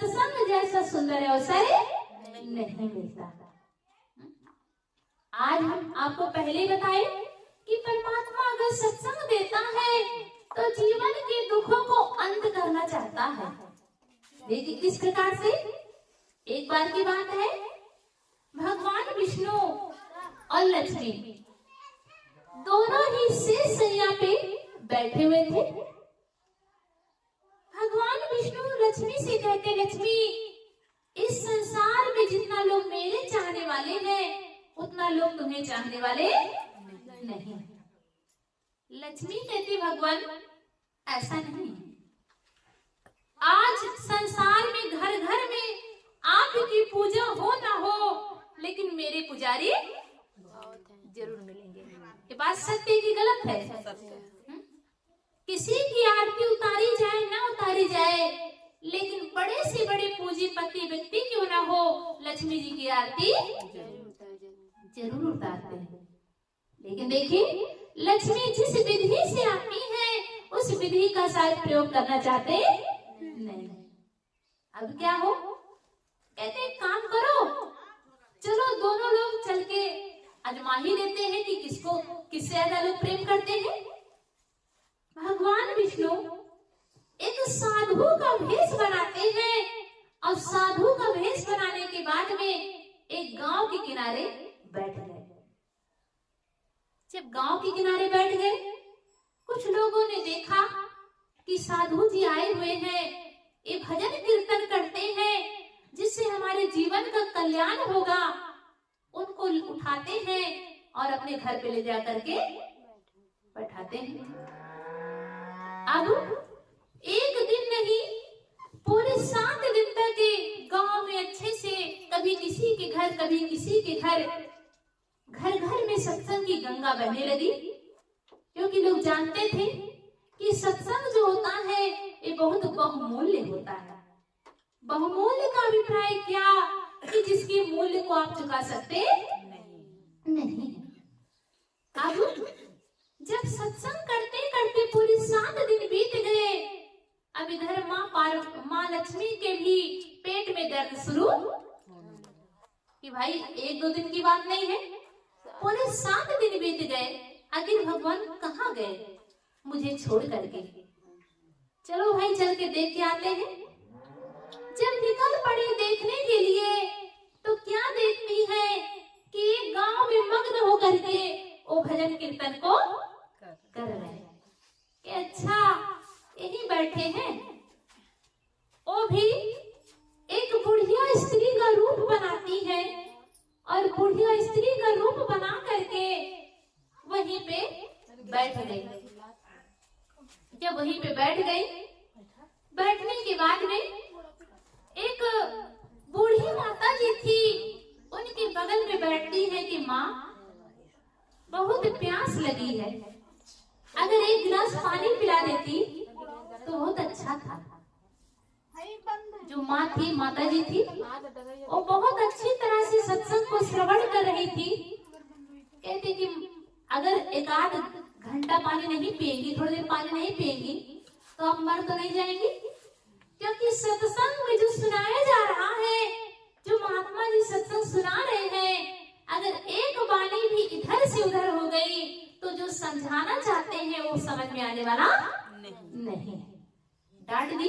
सत्संग जैसा सुंदर अवसर नहीं मिलता। आज हम आपको पहले बताए कि परमात्मा अगर सत्संग देता है तो जीवन के दुखों को अंत करना चाहता है। देखिए किस प्रकार से। एक बार की बात है, भगवान विष्णु और लक्ष्मी दोनों ही शेषशैया पे बैठे हुए थे। भगवान विष्णु लक्ष्मी से कहते, लक्ष्मी, इस संसार में जितना लोग मेरे चाहने वाले हैं उतना लोग तुम्हें चाहने वाले नहीं। लक्ष्मी कहती, भगवान ऐसा नहीं, आज संसार में घर घर में आपकी पूजा हो ना हो, लेकिन मेरे पुजारी जरूर मिलेंगे। ये बात सत्य की गलत है? किसी की आरती उतारी जाए ना उतारी जाए, लेकिन बड़े से बड़े पूंजीपति व्यक्ति क्यों ना हो, लक्ष्मी जी की आरती जरूर उतारते हैं। लेकिन देखिए, लक्ष्मी जिस विधि से आती है उस विधि का शायद प्रयोग करना चाहते नहीं। अब क्या हो, कहते एक काम करो, चलो दोनों लोग चल के आजमा ही लेते हैं कि किससे ज्यादा लोग प्रेम करते हैं। भगवान विष्णु एक साधु का भेष बनाते हैं और साधु का भेष बनाने के बाद में एक गांव के किनारे बैठ गए। जब गांव के किनारे बैठ गए, कुछ लोगों ने देखा कि साधु जी आए हुए हैं, ये भजन कीर्तन करते हैं जिससे हमारे जीवन का कल्याण होगा। उनको उठाते हैं और अपने घर पे ले जा करके बैठाते हैं। अब एक दिन नहीं, पूरे 7 दिन तक गांव में अच्छे से कभी किसी के घर कभी किसी के घर, घर घर में सत्संग की गंगा बहने लगी। क्योंकि लोग जानते थे कि सत्संग जो होता है ये बहुत बहुमूल्य होता है। बहुमूल्य का अभिप्राय क्या, कि जिसके मूल्य को आप चुका सकते नहीं। अब जब सत्संग करते करते पूरे 7 दिन बीत गए, अब इधर माँ लक्ष्मी के भी पेट में दर्द शुरू कि भाई 1-2 दिन की बात नहीं है, पूरे 7 दिन बीत गए। आखिर भगवान कहाँ गए मुझे छोड़ करके? चलो भाई चल के देख के आते हैं। जब निकल पड़ी देखने के लिए तो क्या देखती है कि एक गांव में मग्न होकर के वो भजन कीर्तन को कर रहे हैं। कि अच्छा यही बैठे हैं, वो भी एक बुढ़िया स्त्री का रूप बनाती है और बुढ़िया स्त्री का रूप बना करके वहीं पे बैठ गई। जब वहीं पे बैठ गई, बैठने के बाद में एक बूढ़ी माता जी थी, उनके बगल में बैठती है कि माँ बहुत प्यास लगी है, अगर एक गिलास पानी पिला देती तो बहुत अच्छा था। जो माँ थी, माता जी थी, वो बहुत अच्छी तरह से सत्संग को श्रवण कर रही थी। कहती कि अगर 1-8 घंटा पानी नहीं पिएंगी, थोड़ी देर पानी नहीं पिएंगी तो आप मर तो नहीं जाएंगी। क्योंकि सत्संग में जो सुनाया जा रहा है, जो महात्मा जी सत्संग सुना रहे हैं, अगर एक वाणी भी इधर से उधर हो गई तो जो समझाना चाहते हैं वो समझ में आने वाला नहीं। डांट दी।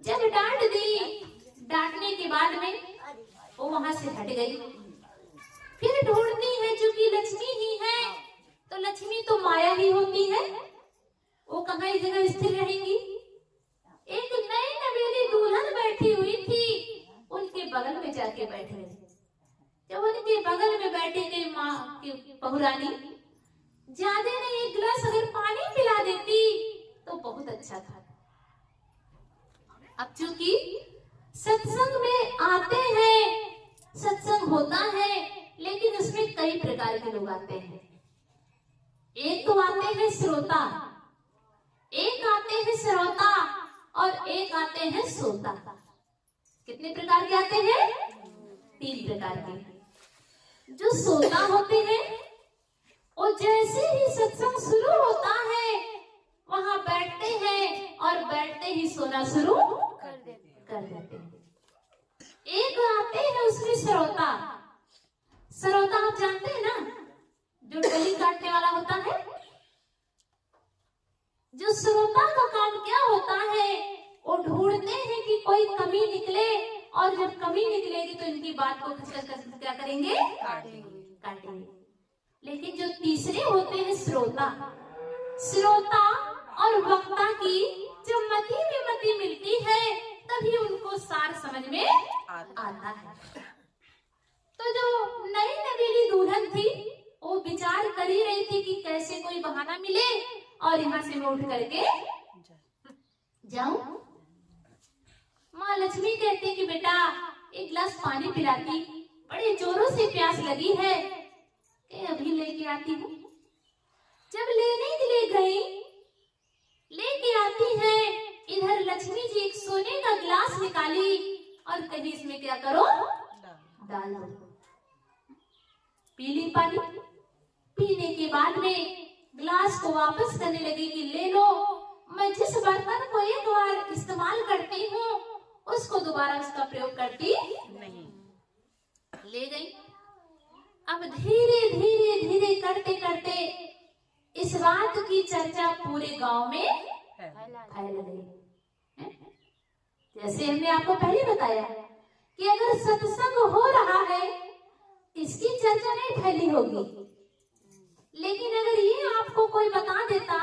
जब डांट दी, डांटने के बाद में वो वहां से हट गई। फिर ढूंढती है, चूंकि लक्ष्मी ही है तो लक्ष्मी तो माया ही होती है, वो कहाँ इस जगह स्थिर रहेंगी। एक नई नवेली दुल्हन बैठी हुई थी, उनके बगल में जाके बैठ गई। जब उनके बगल में बैठी गई माँ की बहुरानी, ज्यादा नहीं 1 गिलास अगर पानी पिला देती तो बहुत अच्छा था। अब चूंकि सत्संग में आते हैं, सत्संग होता है, लेकिन उसमें कई प्रकार के लोग आते हैं। एक तो आते हैं श्रोता, एक आते हैं श्रोता और एक आते हैं श्रोता। कितने प्रकार के आते हैं? 3 प्रकार के। जो श्रोता होते हैं वो जैसे ही सत्संग शुरू होता है वहां बैठते हैं और बैठते ही सोना शुरू कर देते हैं। एक आते हैं उसमें श्रोता। श्रोता आप जानते हैं ना, जो डली काटने वाला होता है। जो श्रोता का काम क्या होता है, वो ढूंढते हैं कि कोई कमी निकले, और जब कमी निकलेगी तो इनकी बात को खचखच क्या करेंगे, काटेंगे। लेकिन जो तीसरे होते हैं श्रोता, श्रोता और वक्ता की जो मति में मति मिलती है, तभी उनको सार समझ में आता है। तो जो नई नवेली दुल्हन थी, वो विचार कर ही रही थी कि कैसे कोई बहाना मिले और यहाँ से मैं उठ करके जाऊं। माँ लक्ष्मी कहती कि बेटा एक गिलास पानी पिलाती, बड़े जोरों से प्यास लगी है, अभी लेके आती हूँ। जब लेने के लिए गई, लेके आती है, इधर लक्ष्मी जी एक सोने का गिलास निकाली और कहीं इसमें क्या करो, डाल दो। पी ली पानी। पीने के बाद में गिलास को वापस करने लगी कि ले लो, मैं जिस बर्तन को एक बार इस्तेमाल करती हूँ उसको दोबारा उसका प्रयोग करती नहीं। ले गई। अब धीरे धीरे धीरे करते करते इस बात की चर्चा पूरे गांव में फैल गई। जैसे हमने आपको पहले बताया कि अगर सत्संग हो रहा है, इसकी चर्चा नहीं फैली होगी। लेकिन अगर ये आपको कोई बता देता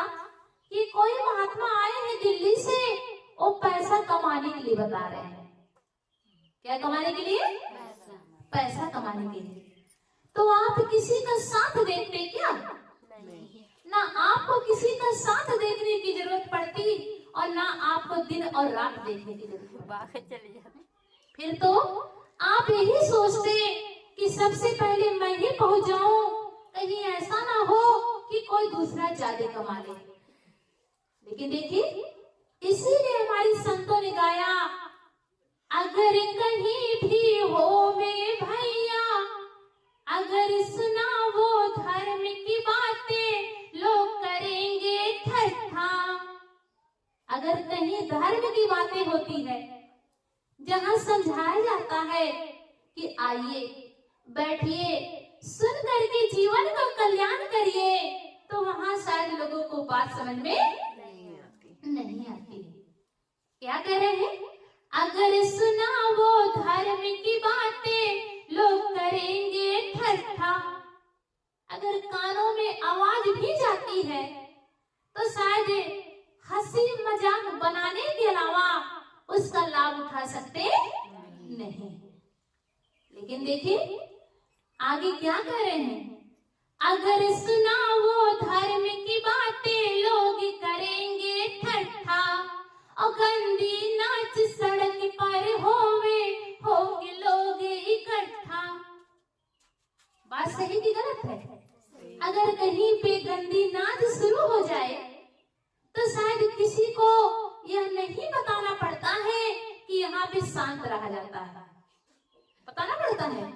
कि कोई महात्मा आए हैं दिल्ली से, वो पैसा कमाने के लिए बता रहे हैं। क्या कमाने के लिए? पैसा कमाने के लिए। तो आप किसी का साथ देखते क्या? नहीं। ना आपको किसी का साथ देखने की जरूरत पड़ती और ना आपको दिन और रात देखने की जरूरत पड़ती। फिर तो आप यही सोचते कि सबसे पहले मैं ही पहुंच जाऊं, कहीं ऐसा ना हो कि कोई दूसरा ज्यादा कमा ले। लेकिन देखिए, इसीलिए हमारी संतों ने गाया, अगर कहीं भी हो मेरे भैया, अगर सुना वो धर्म की बातें, लोग करेंगे ठट्ठा। अगर कहीं धर्म की बातें होती है, जहाँ समझाया जाता है कि आइए बैठिए, सुन करके जीवन का कल्याण करिए, तो वहाँ शायद लोगों को बात समझ में नहीं आती। क्या कह रहे हैं? अगर सुना वो धर्म की बातें, लोग करेंगे ठट्ठा। अगर कानों में आवाज भी जाती है तो शायद हंसी मजाक बनाने के अलावा उसका लाभ उठा सकते नहीं। लेकिन देखिए आगे क्या कह रहे हैं, अगर सुना वो धर्म की बातें, लोग करेंगे ठट्ठा, और गंदी नाच सड़क पर होंगे लोग इकट्ठा। बात सही की गलत है? अगर कहीं पे गंदी नाच शुरू हो जाए तो शायद किसी को यह नहीं बताना पड़ता है कि यहाँ पे शांत रहा जाता है। बताना पड़ता है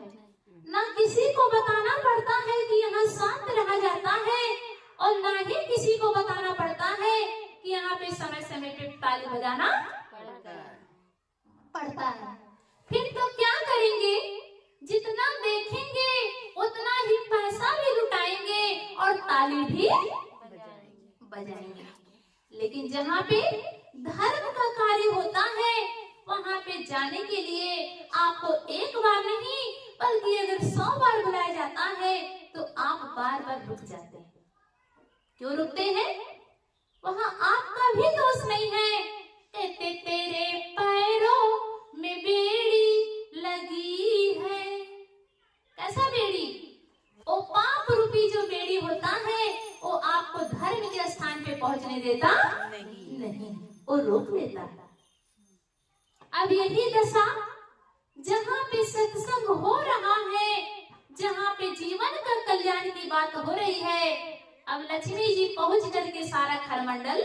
ना, किसी को बताना पड़ता है कि यहाँ शांत रहा जाता है, और ना ही किसी को बताना पड़ता है कि यहाँ पे समय समय पे ताली बजाना पड़ता है। फिर तो क्या करेंगे, जितना देखेंगे उतना ही पैसा भी लुटाएंगे और ताली भी बजाएंगे। लेकिन जहाँ पे धर्म का कार्य होता है, वहाँ पे जाने के लिए आपको एक बार नहीं बल्कि अगर 100 बार बुलाया जाता है तो आप बार बार रुक जाते हैं। क्यों रुकते हैं? वहाँ आपका भी दोष नहीं है। कहते तेरे पैरों में बेड़ी लगी है। कैसा बेड़ी? वो पाप रूपी जो बेड़ी होता है, वो आपको धर्म के स्थान पे पहुंचने देता नहीं, वो रोक लेता है। अब यही दशा जहाँ पे सत्संग हो रहा है, जहाँ पे जीवन का कल्याण की बात हो रही है, अब लक्ष्मी जी पहुंच करके सारा खरमंडल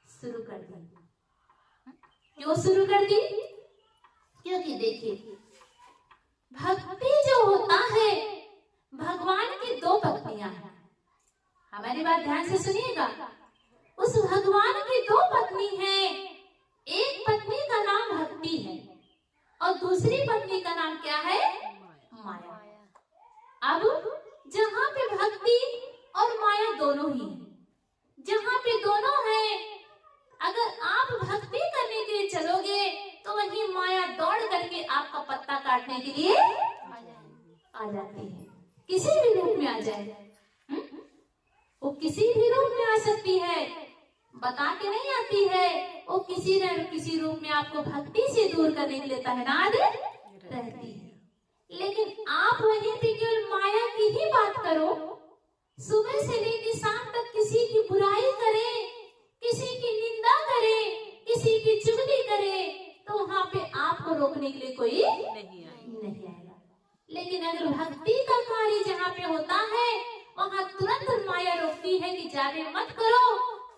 शुरू कर दी। क्यों शुरू कर दी? क्योंकि देखिए भक्ति जो होता है, भगवान की 2 पत्नियां हैं। हमारी बात ध्यान से सुनिएगा। उस भगवान की 2 पत्नी हैं। एक पत्नी का नाम भक्ति है और दूसरी पत्नी का नाम क्या है? माया। अब जहाँ पे भक्ति और माया दोनों ही है, जहाँ पे दोनों है, अगर आप भक्ति करने के लिए चलोगे तो वही माया दौड़ करके आपका पत्ता काटने के लिए आ जाती है, किसी भी रूप में आ जाए। वो किसी भी रूप में आ सकती है, बता के नहीं आती है, वो किसी न किसी रूप में आपको भक्ति से दूर करने के लिए तैनात रहती है। लेकिन आप वहीं पे केवल माया की ही बात करो, सुबह से लेकर शाम तक किसी की बुराई करे, किसी की निंदा करे, किसी की चुगली करे, तो वहां पे आपको रोकने के लिए कोई नहीं आएगा। लेकिन अगर भक्ति का कार्य जहाँ पे होता है वहां तुरंत माया रोकती है कि ज्यादा मत करो,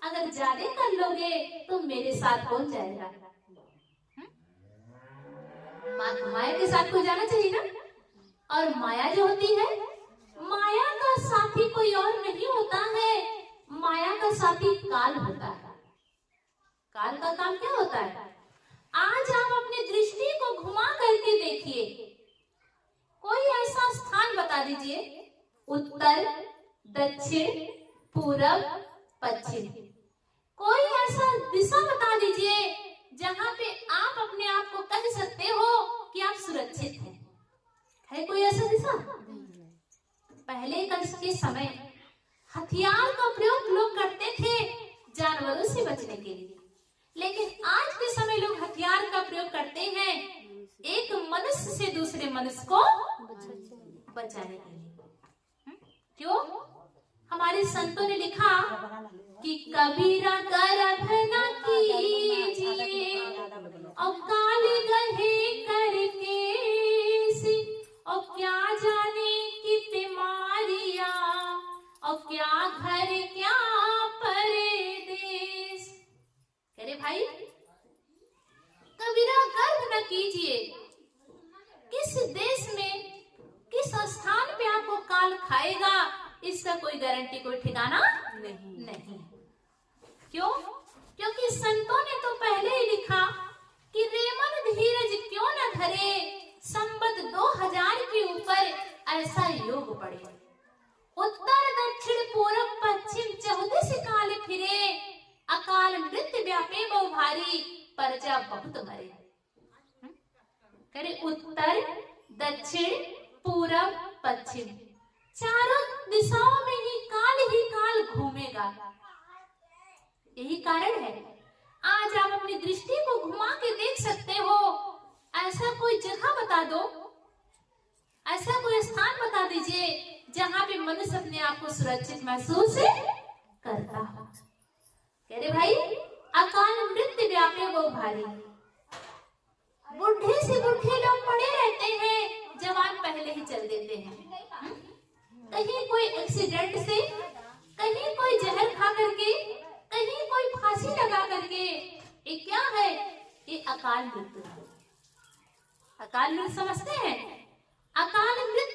अगर ज्यादा कर लोगे तो मेरे साथ कौन जाएगा? माया के साथ कोई जाना चाहिए ना। और माया जो होती है, माया का साथी कोई और नहीं होता है, माया का साथी काल होता है। काल का काम क्या होता है? आज आप अपनी दृष्टि को घुमा करके देखिए, कोई ऐसा स्थान बता दीजिए, उत्तर, दक्षिण, पूरब, पश्चिम, कोई ऐसा दिशा बता दीजिए जहाँ पे आप अपने आप को कह सकते हो कि आप सुरक्षित हैं। है कोई ऐसा दिशा? पहले के समय हथियार का प्रयोग लोग करते थे जानवरों से बचने के लिए, लेकिन आज के समय लोग हथियार का प्रयोग करते हैं एक मनुष्य से दूसरे मनुष्य को बचाने के लिए। क्यों? हमारे संतों ने लिखा कि कबीरा गर्भ न कीजिए और काले गहे करके से, और क्या जाने कितने मारिया, और क्या घर क्या परदेश। कह रहे भाई कबीरा गर्भ न कीजिए, किस देश में किस स्थान पे आपको काल खाएगा इसका कोई गारंटी, कोई ठिकाना नहीं। क्यों? क्योंकि संतों ने तो पहले ही लिखा कि रेमन धीरज क्यों न धरे, संबत 2000 के ऊपर ऐसा योग पड़े, उत्तर दक्षिण पूरब पश्चिम 14 काल फिरे, अकाल मृत्यु व्यापे बहु भारी, प्रजा बहुत मरे। करे उत्तर दक्षिण पूरब पश्चिम चारों दिशाओं में ही काल घूमेगा। यही कारण है आज आप अपनी दृष्टि को घुमा के देख सकते हो, ऐसा कोई जगह बता दो, ऐसा कोई स्थान बता दीजिए जहाँ पे मनुष्य अपने आप को सुरक्षित महसूस करता हो। कह रहे भाई अकाल मृत्यु व्यापे बहु भारी, बुढ़े से बुढ़े लोग पड़े रहते हैं, जवान पहले ही चल देते हैं, कहीं कोई एक्सीडेंट से, कहीं कोई जहर खा करके, कहीं कोई फांसी लगा करके। ये क्या है? ये अकाल मृत्यु है। अकाल मृत्यु समझते हैं? अकाल मृत्यु